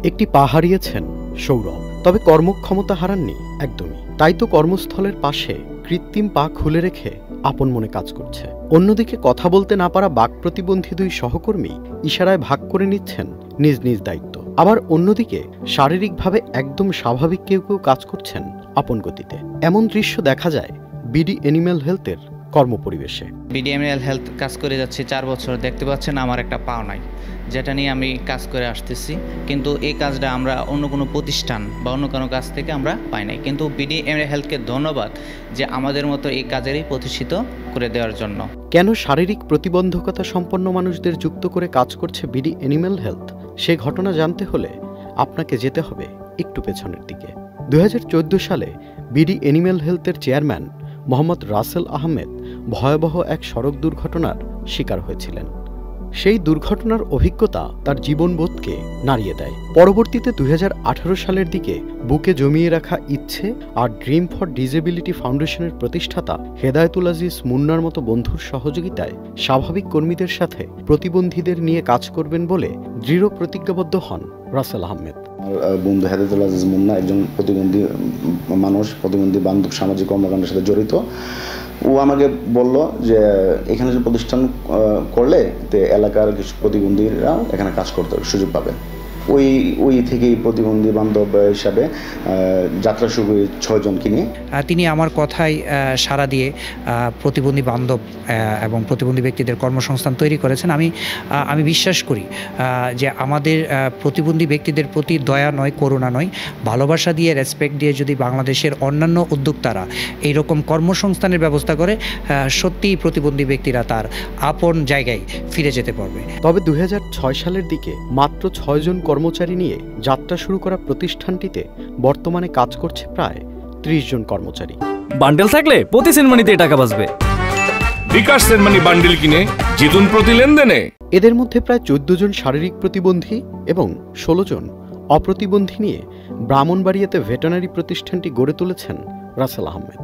একটি পা হারিয়েছেন সৌরভ, তবে কর্মক্ষমতা হারাননি একদমই। তাই তো কর্মস্থলের পাশে কৃত্রিম পা খুলে রেখে আপন মনে কাজ করছে। অন্যদিকে কথা বলতে না পারা বাক প্রতিবন্ধী দুই সহকর্মী ইশারায় ভাগ করে নিচ্ছেন নিজ নিজ দায়িত্ব। আবার অন্যদিকে শারীরিকভাবে একদম স্বাভাবিক কেউ কেউ কাজ করছেন আপন গতিতে। এমন দৃশ্য দেখা যায় বিডি অ্যানিম্যাল হেলথের কর্মপরিবেশে। বিডি অ্যানিম্যাল হেলথ কাজ করে যাচ্ছি 4 বছর। দেখতে পাচ্ছেন আমার একটা পাও নাই, যেটা নিয়ে আমি কাজ করে আসতেছি। কিন্তু এই কাজটা আমরা অন্য কোনো প্রতিষ্ঠান বা অন্য কোনো কাজ থেকে আমরা পাই নাই। কিন্তু বিডি অ্যানিম্যাল হেলথকে ধন্যবাদ যে আমাদের মতো এই কাজেরই প্রতিষ্ঠিত করে দেওয়ার জন্য। কেন শারীরিক প্রতিবন্ধকতা সম্পন্ন মানুষদের যুক্ত করে কাজ করছে বিডি অ্যানিম্যাল হেলথ, সে ঘটনা জানতে হলে আপনাকে যেতে হবে একটু পেছনের দিকে। 2014 সালে বিডি অ্যানিম্যাল হেলথের চেয়ারম্যান মোহাম্মদ রাসেল আহমেদ ভয়াবহ এক সড়ক দুর্ঘটনার শিকার হয়েছিলেন। সেই দুর্ঘটনার অভিজ্ঞতা তার জীবনবোধকে নাড়িয়ে দেয়। পরবর্তীতে 2018 সালের দিকে বুকে জমিয়ে রাখা ইচ্ছে আর ড্রিম ফর ডিসেবিলিটি ফাউন্ডেশনের প্রতিষ্ঠাতা হেদায়েতুল আজিজ মুন্নার মতো বন্ধুর সহযোগিতায় স্বাভাবিক কর্মীদের সাথে প্রতিবন্ধীদের নিয়ে কাজ করবেন বলে দৃঢ় প্রতিজ্ঞাবদ্ধ হন রাসেল আহমেদ। বন্ধু হেদায়েতুল আজিজ মুন্না একজন প্রতিবন্ধী মানুষ, প্রতিবন্ধী বান্ধব সামাজিক কর্মকাণ্ডের সাথে জড়িত। ও আমাকে বলল যে এখানে যে প্রতিষ্ঠান করলে এলাকার কিছু প্রতিবন্ধীরা এখানে কাজ করতে সুযোগ পাবে। ওই থেকেই প্রতিবন্ধী বান্ধব হিসাবে যাত্রা শুরু করি 6 জনকে নিয়ে। তিনি আমার কথায় সাড়া দিয়ে প্রতিবন্ধী বান্ধব এবং প্রতিবন্ধী ব্যক্তিদের কর্মসংস্থান তৈরি করেছেন। আমি বিশ্বাস করি যে আমাদের প্রতিবন্ধী ব্যক্তিদের প্রতি দয়া নয়, করুণা নয়, ভালোবাসা দিয়ে, রেসপেক্ট দিয়ে যদি বাংলাদেশের অন্যান্য উদ্যোক্তারা এইরকম কর্মসংস্থানের ব্যবস্থা করে, সত্যিই প্রতিবন্ধী ব্যক্তিরা তার আপন জায়গায় ফিরে যেতে পারবে। তবে 2006 সালের দিকে মাত্র 6 জন কর্মচারী নিয়ে যাত্রা শুরু করা প্রতিষ্ঠানটিতে বর্তমানে কাজ করছে প্রায় 30 জন কর্মচারী। বান্ডেল থাকলে প্রতি সেনমানিতে টাকা বাঁচবে। বিকাশ সেনমানি বান্ডেল কিনে জিতুন প্রতি লেনদেনে। এদের মধ্যে প্রায় 14 জন শারীরিক প্রতিবন্ধী এবং 16 জন অপ্রতিবন্ধী নিয়ে ব্রাহ্মণবাড়িয়াতে ভেটেরিনারি প্রতিষ্ঠানটি গড়ে তুলেছেন রাসেল আহমেদ।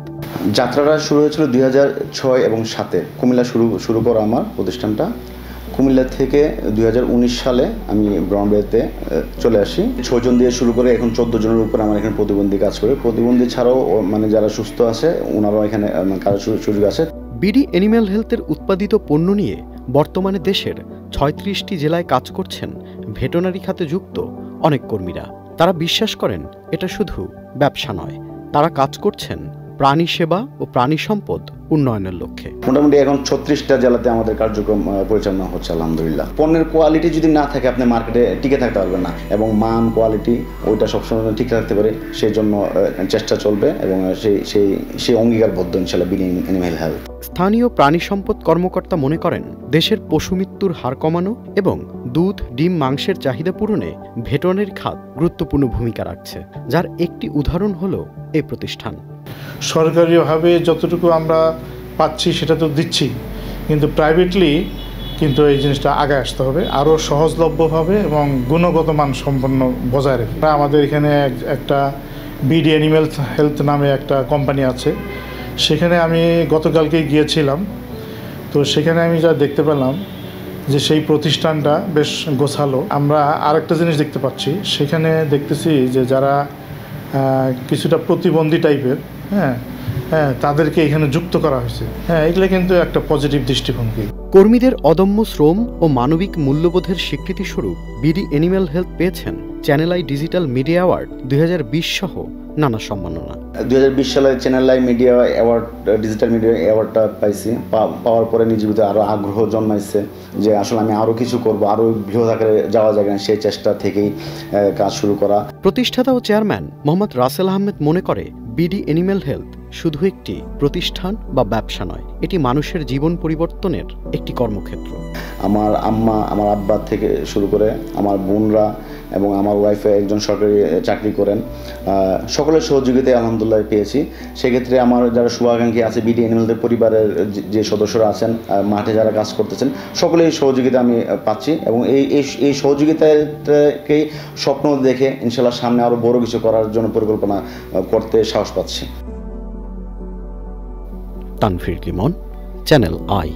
যাত্রাটা শুরু হয়েছিল 2006 এবং 7-এ কুমিল্লা শুরু করা আমার প্রতিষ্ঠানটা। কুমিল্লা থেকে 2019 সালে আমি ব্রাহ্মণবাড়িয়াতে চলে আসি। 6 জন দিয়ে শুরু করে এখন 14 জনের উপরে আমার এখানে প্রতিবন্ধী কাজ করে। প্রতিবন্ধী ছাড়াও মানে যারা সুস্থ আছে ওনারাও এখানে কাজের সুযোগ আছে। বিডি অ্যানিম্যাল হেলথের উৎপাদিত পণ্য নিয়ে বর্তমানে দেশের 36টি জেলায় কাজ করছেন ভেটেরিনারি খাতে যুক্ত অনেক কর্মীরা। তারা বিশ্বাস করেন এটা শুধু ব্যবসা নয়, তারা কাজ করছেন প্রাণী সেবা ও প্রাণী সম্পদ উন্নয়নের লক্ষ্যে। মোটামুটি এখন 36টা জেলাতে আমাদের কার্যক্রম পরিচালনা হচ্ছে আলহামদুলিল্লাহ। পণ্যের কোয়ালিটি যদি না থাকে আপনি মার্কেটে টিকে থাকতে পারবেন না, এবং মান কোয়ালিটি ওইটা সবসময় ঠিক রাখতে পারে, সেই জন্য চেষ্টা চলবে এবং সেই অঙ্গীকারবদ্ধ ইনশাআল্লাহ বিডি অ্যানিম্যাল হেলথ। স্থানীয় প্রাণী সম্পদ কর্মকর্তা মনে করেন দেশের পশু মৃত্যুর হার কমানো এবং দুধ, ডিম, মাংসের চাহিদা পূরণে ভেটেরিনারি খাত গুরুত্বপূর্ণ ভূমিকা রাখছে, যার একটি উদাহরণ হলো এই প্রতিষ্ঠান। সরকারিভাবে যতটুকু আমরা পাচ্ছি সেটা তো দিচ্ছি, কিন্তু প্রাইভেটলি কিন্তু এই জিনিসটা আগে আসতে হবে আরও সহজলভ্যভাবে এবং গুণগত মান সম্পন্ন বজায় রেখে। আমাদের এখানে একটা বিডি অ্যানিম্যাল হেলথ নামে একটা কোম্পানি আছে, সেখানে আমি গতকালকেই গিয়েছিলাম। তো সেখানে আমি যা দেখতে পেলাম যে সেই প্রতিষ্ঠানটা বেশ গোছালো। আমরা আরেকটা জিনিস দেখতে পাচ্ছি, সেখানে দেখতেছি যে যারা কিছুটা প্রতিবন্ধী টাইপের, তাদেরকে এখানে যুক্ত করা হয়েছে। এগুলো কিন্তু একটা পজিটিভ দৃষ্টিভঙ্গি। কর্মীদের অদম্য শ্রম ও মানবিক মূল্যবোধের স্বীকৃতি স্বরূপ বিডি অ্যানিম্যাল হেলথ পেয়েছেন channel I digital media award 2020 সহ নানা সম্মাননা। 2020 সালে channel I media award, digital media অ্যাওয়ার্ডটা পাইছি। পাওয়ার পরে নিজের ভিতরে আরও আগ্রহ জন্মাইছে যে আসলে আমি আরও কিছু করব, আরও বৃহৎ আকারে যাওয়া যায় না, সেই চেষ্টা থেকেই কাজ শুরু করা। প্রতিষ্ঠাতা ও চেয়ারম্যান মোহাম্মদ রাসেল আহমেদ মনে করে বিডি অ্যানিম্যাল হেলথ শুধু একটি প্রতিষ্ঠান বা ব্যবসা নয়, এটি মানুষের জীবন পরিবর্তনের একটি কর্মক্ষেত্র। আমার আম্মা, আমার আব্বা থেকে শুরু করে আমার বোনরা এবং আমার ওয়াইফে একজন সরকারি চাকরি করেন, সকলের সহযোগিতায় আলহামদুলিল্লাহ পেয়েছি। সেক্ষেত্রে আমার যারা শুভাকাঙ্ক্ষী আছে, বিডি অ্যানিম্যালদের পরিবারের যে সদস্যরা আছেন, মাঠে যারা কাজ করতেছেন, সকলেই সহযোগিতা আমি পাচ্ছি এবং এই সহযোগিতাকেই স্বপ্ন দেখে ইনশাআল্লাহ সামনে আরও বড় কিছু করার জন্য পরিকল্পনা করতে সাহস পাচ্ছি। Tanvir Limon, channel I.